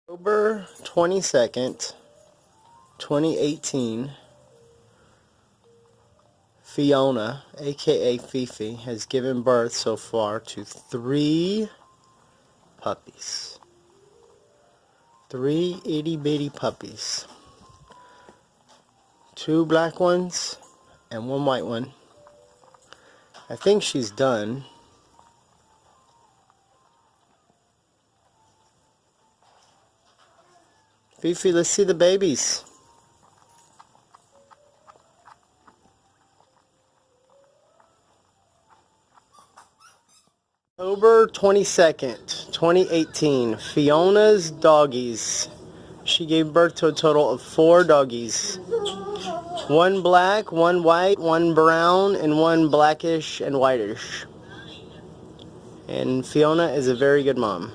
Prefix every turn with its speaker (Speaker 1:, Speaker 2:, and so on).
Speaker 1: October 22nd, 2018, Fiona, aka Fifi, has given birth so far to 3 puppies. 3 itty-bitty puppies. 2 black ones and 1 white one. I think she's done. Fifi, let's see the babies. October 22nd, 2018, Fiona's doggies. She gave birth to a total of 4 doggies. 1 black, 1 white, 1 brown, and 1 blackish and whitish. And Fiona is a very good mom.